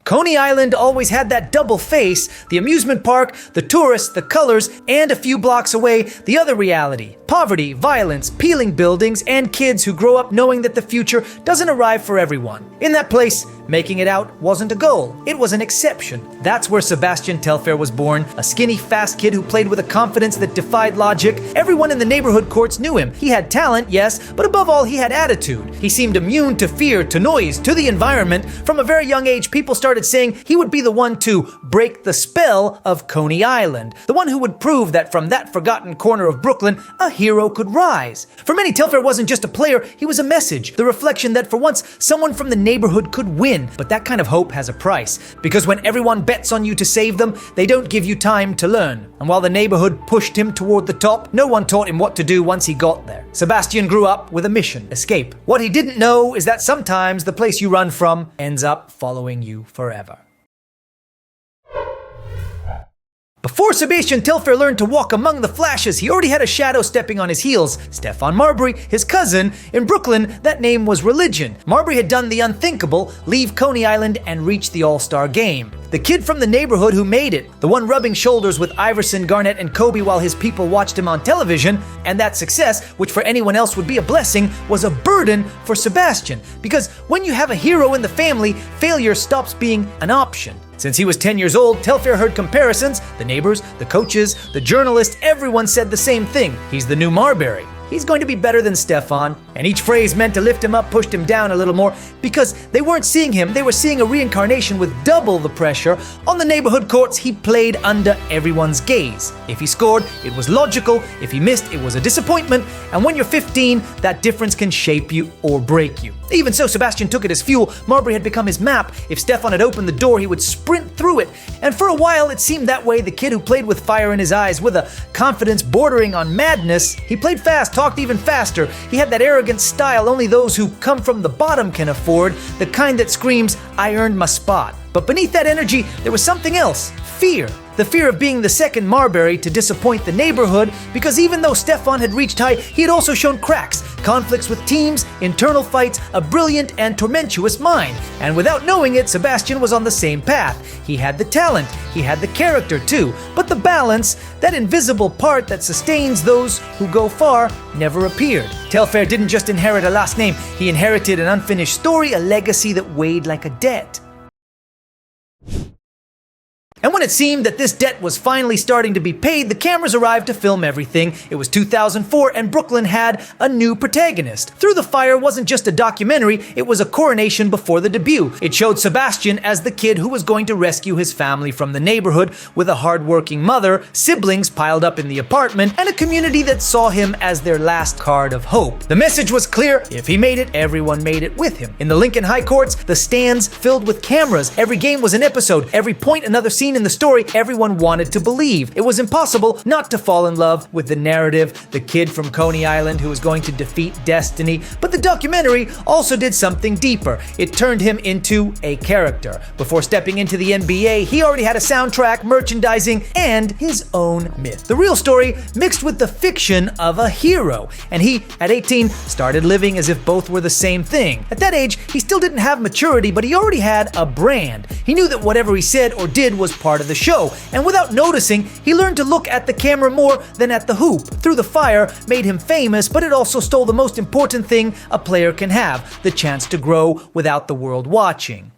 Coney Island always had that double face, the amusement park, the tourists, the colors, and a few blocks away, the other reality. Poverty, violence, peeling buildings, and kids who grow up knowing that the future doesn't arrive for everyone. In that place, making it out wasn't a goal, it was an exception. That's where Sebastian Telfair was born, a skinny, fast kid who played with a confidence that defied logic. Everyone in the neighborhood courts knew him. He had talent, yes, but above all, he had attitude. He seemed immune to fear, to noise, to the environment. From a very young age, people started saying he would be the one to break the spell of Coney Island, the one who would prove that from that forgotten corner of Brooklyn, a hero could rise. For many, Telfair wasn't just a player, he was a message, the reflection that for once, someone from the neighborhood could win. But that kind of hope has a price, because when everyone bets on you to save them, they don't give you time to learn. And while the neighborhood pushed him toward the top, no one taught him what to do once he got there. Sebastian grew up with a mission: escape. What he didn't know is that sometimes the place you run from ends up following you forever. Before Sebastian Telfair learned to walk among the flashes, he already had a shadow stepping on his heels. Stefan Marbury, his cousin. In Brooklyn, that name was religion. Marbury had done the unthinkable, leave Coney Island and reach the All-Star game. The kid from the neighborhood who made it, the one rubbing shoulders with Iverson, Garnett, and Kobe while his people watched him on television. And that success, which for anyone else would be a blessing, was a burden for Sebastian. Because when you have a hero in the family, failure stops being an option. Since he was 10 years old, Telfair heard comparisons. The neighbors, the coaches, the journalists, everyone said the same thing. He's the new Marbury. He's going to be better than Stefan. And each phrase meant to lift him up, pushed him down a little more, because they weren't seeing him, they were seeing a reincarnation with double the pressure. On the neighborhood courts, he played under everyone's gaze. If he scored, it was logical. If he missed, it was a disappointment. And when you're 15, that difference can shape you or break you. Even so, Sebastian took it as fuel. Marbury had become his map. If Stefan had opened the door, he would sprint through it. And for a while, it seemed that way. The kid who played with fire in his eyes, with a confidence bordering on madness. He played fast, talked even faster. He had that arrogant style only those who come from the bottom can afford, the kind that screams, "I earned my spot." But beneath that energy, there was something else: fear. The fear of being the second Marbury to disappoint the neighborhood, because even though Stefan had reached high, he had also shown cracks, conflicts with teams, internal fights, a brilliant and tormentuous mind. And without knowing it, Sebastian was on the same path. He had the talent, he had the character too, but the balance, that invisible part that sustains those who go far, never appeared. Telfair didn't just inherit a last name, he inherited an unfinished story, a legacy that weighed like a debt. And when it seemed that this debt was finally starting to be paid, the cameras arrived to film everything. It was 2004 and Brooklyn had a new protagonist. Through the Fire wasn't just a documentary, it was a coronation before the debut. It showed Sebastian as the kid who was going to rescue his family from the neighborhood, with a hardworking mother, siblings piled up in the apartment, and a community that saw him as their last card of hope. The message was clear: if he made it, everyone made it with him. In the Lincoln High Courts, the stands filled with cameras. Every game was an episode, every point another scene in the story. Everyone wanted to believe. It was impossible not to fall in love with the narrative, the kid from Coney Island who was going to defeat destiny. But the documentary also did something deeper. It turned him into a character. Before stepping into the NBA, he already had a soundtrack, merchandising, and his own myth. The real story mixed with the fiction of a hero. And he, at 18, started living as if both were the same thing. At that age, he still didn't have maturity, but he already had a brand. He knew that whatever he said or did was part of the show, and without noticing, he learned to look at the camera more than at the hoop. Through the Fire made him famous, but it also stole the most important thing a player can have: the chance to grow without the world watching.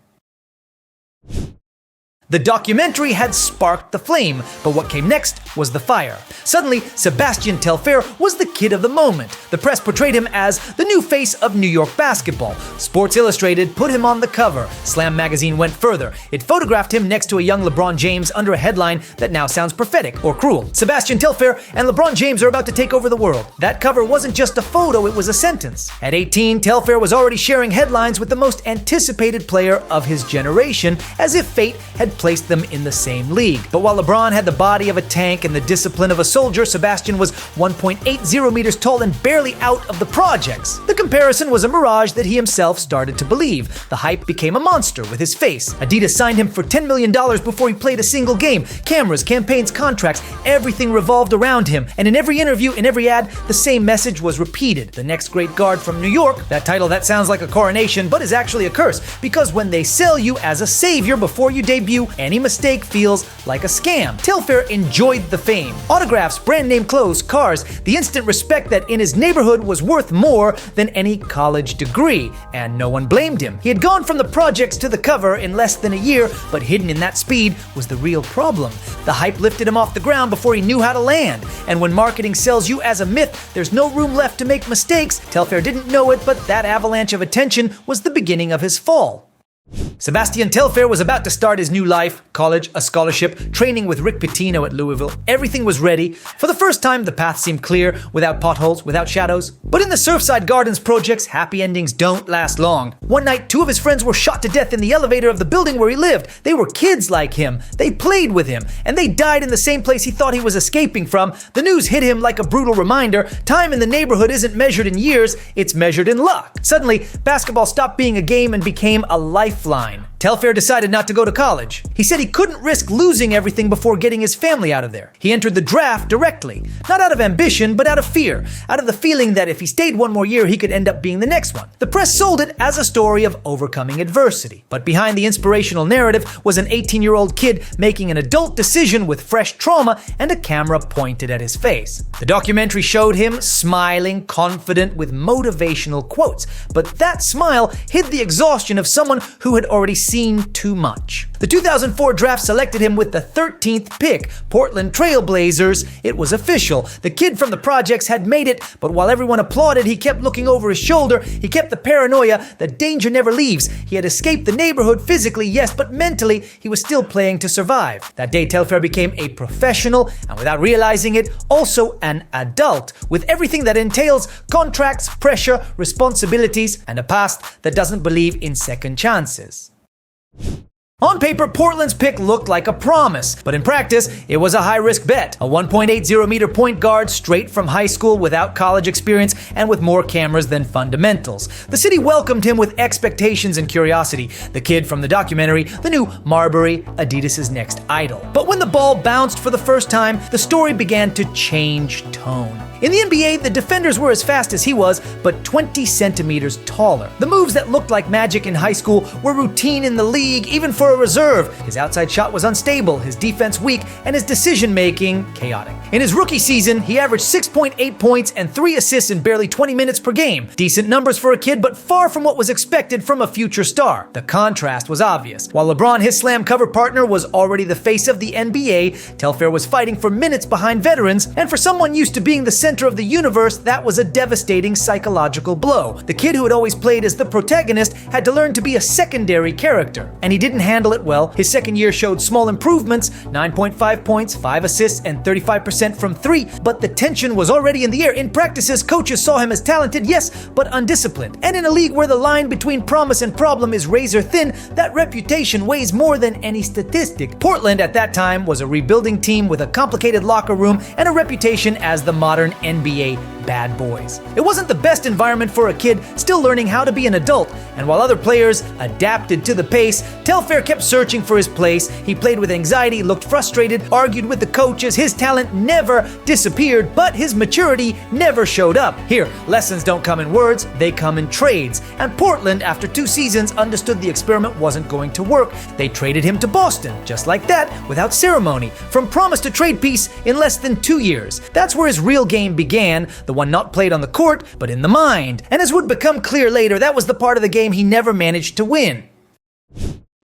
The documentary had sparked the flame, but what came next was the fire. Suddenly, Sebastian Telfair was the kid of the moment. The press portrayed him as the new face of New York basketball. Sports Illustrated put him on the cover. Slam magazine went further. It photographed him next to a young LeBron James under a headline that now sounds prophetic or cruel. Sebastian Telfair and LeBron James are about to take over the world. That cover wasn't just a photo, it was a sentence. At 18, Telfair was already sharing headlines with the most anticipated player of his generation, as if fate had placed them in the same league. But while LeBron had the body of a tank and the discipline of a soldier, Sebastian was 1.80 meters tall and barely out of the projects. The comparison was a mirage that he himself started to believe. The hype became a monster with his face. Adidas signed him for $10 million before he played a single game. Cameras, campaigns, contracts, everything revolved around him. And in every interview, in every ad, the same message was repeated. The next great guard from New York. That title that sounds like a coronation, but is actually a curse. Because when they sell you as a savior before you debut, any mistake feels like a scam. Telfair enjoyed the fame. Autographs, brand name clothes, cars, the instant respect that in his neighborhood was worth more than any college degree. And no one blamed him. He had gone from the projects to the cover in less than a year, but hidden in that speed was the real problem. The hype lifted him off the ground before he knew how to land. And when marketing sells you as a myth, there's no room left to make mistakes. Telfair didn't know it, but that avalanche of attention was the beginning of his fall. Sebastian Telfair was about to start his new life, college, a scholarship, training with Rick Pitino at Louisville. Everything was ready. For the first time, the path seemed clear, without potholes, without shadows. But in the Surfside Gardens projects, happy endings don't last long. One night, 2 of his friends were shot to death in the elevator of the building where he lived. They were kids like him. They played with him. And they died in the same place he thought he was escaping from. The news hit him like a brutal reminder. Time in the neighborhood isn't measured in years, it's measured in luck. Suddenly, basketball stopped being a game and became a lifeline. Telfair decided not to go to college. He said he couldn't risk losing everything before getting his family out of there. He entered the draft directly, not out of ambition, but out of fear, out of the feeling that if he stayed one more year, he could end up being the next one. The press sold it as a story of overcoming adversity. But behind the inspirational narrative was an 18-year-old kid making an adult decision with fresh trauma and a camera pointed at his face. The documentary showed him smiling, confident, with motivational quotes. But that smile hid the exhaustion of someone who had already seen too much. The 2004 draft selected him with the 13th pick, Portland Trail Blazers. It was official. The kid from the projects had made it, but while everyone applauded, he kept looking over his shoulder. He kept the paranoia that danger never leaves. He had escaped the neighborhood physically, yes, but mentally, he was still playing to survive. That day, Telfair became a professional, and without realizing it, also an adult, with everything that entails: contracts, pressure, responsibilities, and a past that doesn't believe in second chances. On paper, Portland's pick looked like a promise, but in practice, it was a high-risk bet. A 1.80-meter point guard straight from high school without college experience and with more cameras than fundamentals. The city welcomed him with expectations and curiosity. The kid from the documentary, the new Marbury, Adidas' next idol. But when the ball bounced for the first time, the story began to change tone. In the NBA, the defenders were as fast as he was, but 20 centimeters taller. The moves that looked like magic in high school were routine in the league, even for a reserve. His outside shot was unstable, his defense weak, and his decision-making chaotic. In his rookie season, he averaged 6.8 points and 3 assists in barely 20 minutes per game. Decent numbers for a kid, but far from what was expected from a future star. The contrast was obvious. While LeBron, his slam cover partner, was already the face of the NBA, Telfair was fighting for minutes behind veterans, and for someone used to being the center of the universe, that was a devastating psychological blow. The kid who had always played as the protagonist had to learn to be a secondary character, and he didn't handle it well. His second year showed small improvements, 9.5 points, 5 assists, and 35% from 3, but the tension was already in the air. In practices, coaches saw him as talented, yes, but undisciplined. And in a league where the line between promise and problem is razor thin, that reputation weighs more than any statistic. Portland at that time was a rebuilding team with a complicated locker room and a reputation as the modern NBA bad boys. It wasn't the best environment for a kid still learning how to be an adult, and while other players adapted to the pace, Telfair kept searching for his place. He played with anxiety, looked frustrated, argued with the coaches. His talent never disappeared, but his maturity never showed up. Here, lessons don't come in words, they come in trades. And Portland, after 2 seasons, understood the experiment wasn't going to work. They traded him to Boston, just like that, without ceremony. From promise to trade piece in less than 2 years. That's where his real game began, the one not played on the court, but in the mind. And as would become clear later, that was the part of the game he never managed to win.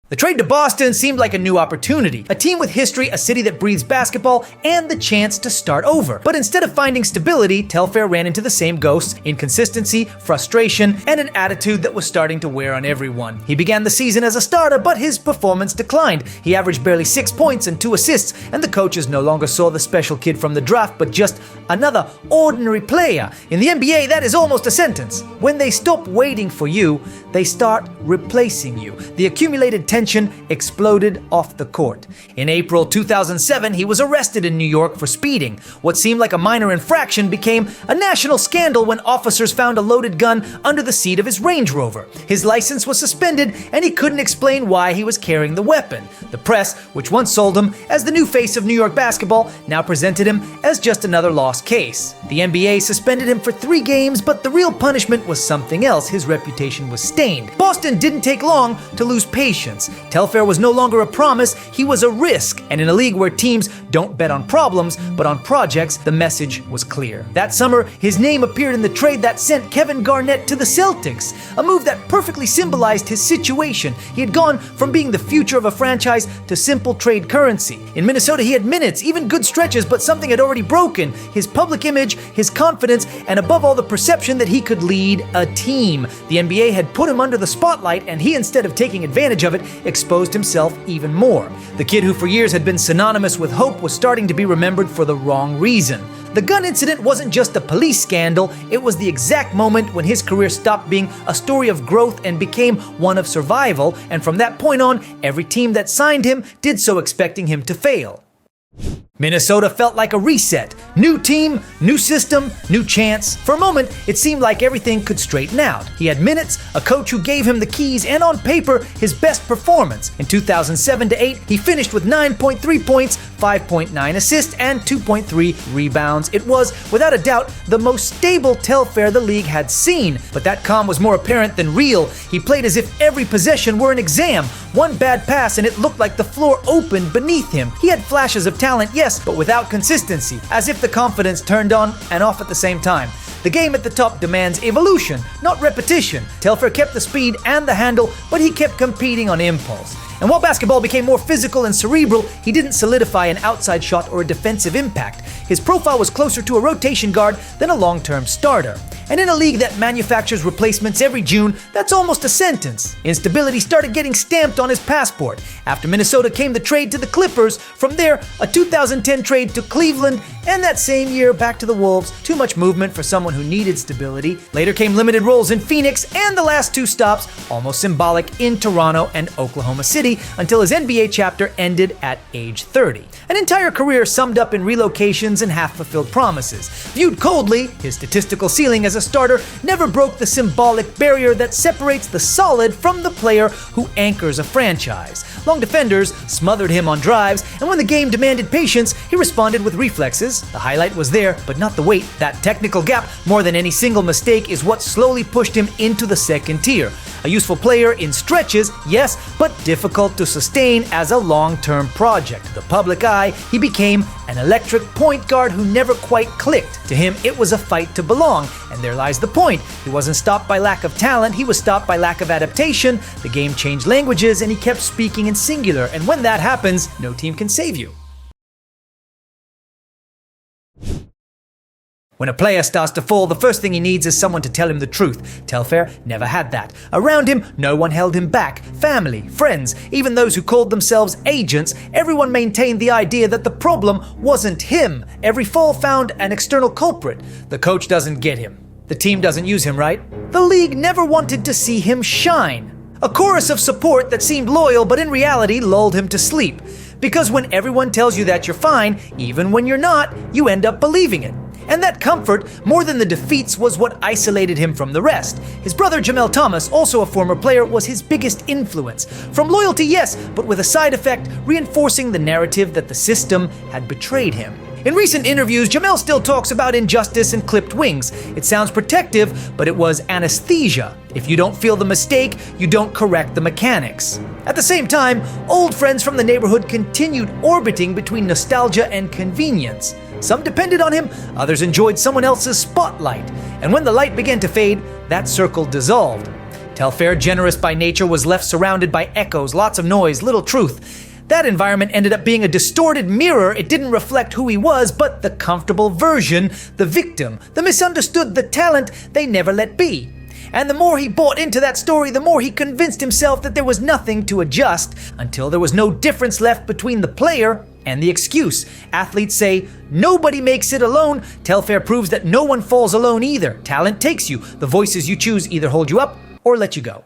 The trade to Boston seemed like a new opportunity. A team with history, a city that breathes basketball, and the chance to start over. But instead of finding stability, Telfair ran into the same ghosts: inconsistency, frustration, and an attitude that was starting to wear on everyone. He began the season as a starter, but his performance declined. He averaged barely 6 points and 2 assists, and the coaches no longer saw the special kid from the draft, but just another ordinary player. In the NBA, that is almost a sentence. When they stop waiting for you, they start replacing you. The accumulated tension exploded off the court. In April 2007, he was arrested in New York for speeding. What seemed like a minor infraction became a national scandal when officers found a loaded gun under the seat of his Range Rover. His license was suspended, and he couldn't explain why he was carrying the weapon. The press, which once sold him as the new face of New York basketball, now presented him as just another lost case. The NBA suspended him for 3 games, but the real punishment was something else. His reputation was stained. Boston didn't take long to lose patience. Telfair was no longer a promise, he was a risk. And in a league where teams don't bet on problems, but on projects, the message was clear. That summer, his name appeared in the trade that sent Kevin Garnett to the Celtics, a move that perfectly symbolized his situation. He had gone from being the future of a franchise to simple trade currency. In Minnesota, he had minutes, even good stretches, but something had already broken: his public image, his confidence, and above all, the perception that he could lead a team. The NBA had put him under the spotlight, and he, instead of taking advantage of it, exposed himself even more. The kid who for years had been synonymous with hope was starting to be remembered for the wrong reason. The gun incident wasn't just a police scandal, it was the exact moment when his career stopped being a story of growth and became one of survival, and from that point on, every team that signed him did so expecting him to fail. Minnesota felt like a reset. New team, new system, new chance. For a moment, it seemed like everything could straighten out. He had minutes, a coach who gave him the keys, and on paper, his best performance. In 2007-08, he finished with 9.3 points, 5.9 assists, and 2.3 rebounds. It was, without a doubt, the most stable Telfair the league had seen. But that calm was more apparent than real. He played as if every possession were an exam. One bad pass and it looked like the floor opened beneath him. He had flashes of talent, yes, but without consistency, as if the confidence turned on and off at the same time. The game at the top demands evolution, not repetition. Telfair kept the speed and the handle, but he kept competing on impulse. And while basketball became more physical and cerebral, he didn't solidify an outside shot or a defensive impact. His profile was closer to a rotation guard than a long-term starter. And in a league that manufactures replacements every June, that's almost a sentence. Instability started getting stamped on his passport. After Minnesota came the trade to the Clippers, from there, a 2010 trade to Cleveland, and that same year back to the Wolves. Too much movement for someone who needed stability. Later came limited roles in Phoenix, and the last 2 stops, almost symbolic, in Toronto and Oklahoma City, until his NBA chapter ended at age 30. An entire career summed up in relocations and half-fulfilled promises. Viewed coldly, his statistical ceiling as a starter never broke the symbolic barrier that separates the solid from the player who anchors a franchise. Long defenders smothered him on drives, and when the game demanded patience, he responded with reflexes. The highlight was there, but not the weight. That technical gap, more than any single mistake, is what slowly pushed him into the second tier. A useful player in stretches, yes, but difficult to sustain as a long-term project. To the public eye, he became an electric point guard who never quite clicked. To him, it was a fight to belong, and there lies the point. He wasn't stopped by lack of talent, he was stopped by lack of adaptation. The game changed languages, and he kept speaking in singular, and when that happens, no team can save you. When a player starts to fall, the first thing he needs is someone to tell him the truth. Telfair never had that. Around him, no one held him back. Family, friends, even those who called themselves agents, everyone maintained the idea that the problem wasn't him. Every fall found an external culprit. The coach doesn't get him. The team doesn't use him right. The league never wanted to see him shine. A chorus of support that seemed loyal but in reality lulled him to sleep. Because when everyone tells you that you're fine, even when you're not, you end up believing it. And that comfort, more than the defeats, was what isolated him from the rest. His brother Jamel Thomas, also a former player, was his biggest influence. From loyalty, yes, but with a side effect, reinforcing the narrative that the system had betrayed him. In recent interviews, Jamel still talks about injustice and clipped wings. It sounds protective, but it was anesthesia. If you don't feel the mistake, you don't correct the mechanics. At the same time, old friends from the neighborhood continued orbiting between nostalgia and convenience. Some depended on him, others enjoyed someone else's spotlight. And when the light began to fade, that circle dissolved. Telfair, generous by nature, was left surrounded by echoes, lots of noise, little truth. That environment ended up being a distorted mirror. It didn't reflect who he was, but the comfortable version, the victim, the misunderstood, the talent they never let be. And the more he bought into that story, the more he convinced himself that there was nothing to adjust, until there was no difference left between the player and the excuse. Athletes say, nobody makes it alone. Telfair proves that no one falls alone either. Talent takes you. The voices you choose either hold you up or let you go.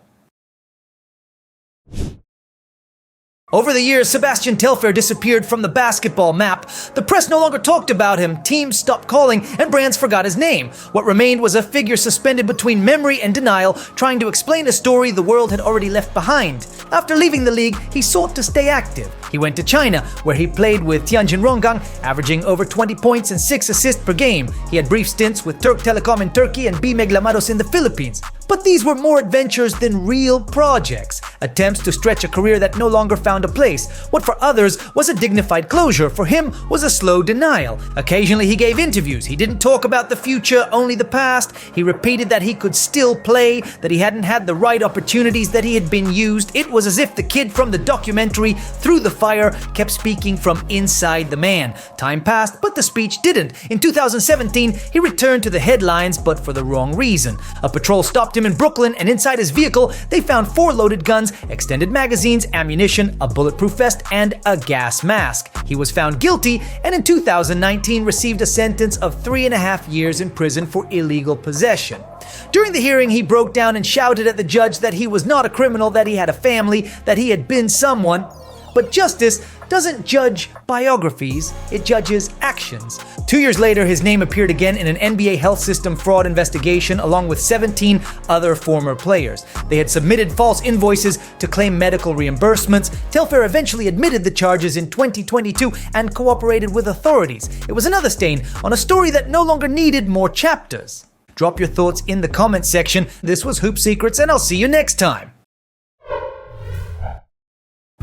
Over the years, Sebastian Telfair disappeared from the basketball map. The press no longer talked about him, teams stopped calling, and brands forgot his name. What remained was a figure suspended between memory and denial, trying to explain a story the world had already left behind. After leaving the league, he sought to stay active. He went to China, where he played with Tianjin Ronggang, averaging over 20 points and 6 assists per game. He had brief stints with Turk Telecom in Turkey and BMEG Lamados in the Philippines. But these were more adventures than real projects, attempts to stretch a career that no longer found a place. What for others was a dignified closure, for him was a slow denial. Occasionally he gave interviews. He didn't talk about the future, only the past. He repeated that he could still play, that he hadn't had the right opportunities, that he had been used. It was as if the kid from the documentary Through the Fire kept speaking from inside the man. Time passed, but the speech didn't. In 2017, he returned to the headlines, but for the wrong reason. A patrol stopped him in Brooklyn, and inside his vehicle, they found 4 loaded guns, extended magazines, ammunition, a bulletproof vest, and a gas mask. He was found guilty, and in 2019 received a sentence of 3.5 years in prison for illegal possession. During the hearing, he broke down and shouted at the judge that he was not a criminal, that he had a family, that he had been someone. But justice doesn't judge biographies, it judges actions. 2 years later, his name appeared again in an NBA health system fraud investigation along with 17 other former players. They had submitted false invoices to claim medical reimbursements. Telfair eventually admitted the charges in 2022 and cooperated with authorities. It was another stain on a story that no longer needed more chapters. Drop your thoughts in the comments section. This was Hoop Secrets, and I'll see you next time.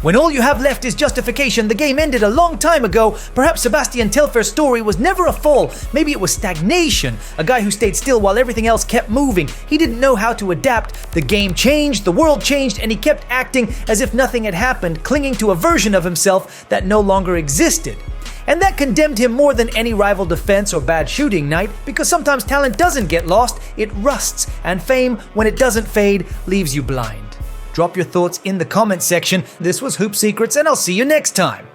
When all you have left is justification, the game ended a long time ago. Perhaps Sebastian Telfair's story was never a fall. Maybe it was stagnation. A guy who stayed still while everything else kept moving. He didn't know how to adapt. The game changed, the world changed, and he kept acting as if nothing had happened, clinging to a version of himself that no longer existed. And that condemned him more than any rival defense or bad shooting night, because sometimes talent doesn't get lost, it rusts, and fame, when it doesn't fade, leaves you blind. Drop your thoughts in the comments section. This was Hoop Secrets, and I'll see you next time.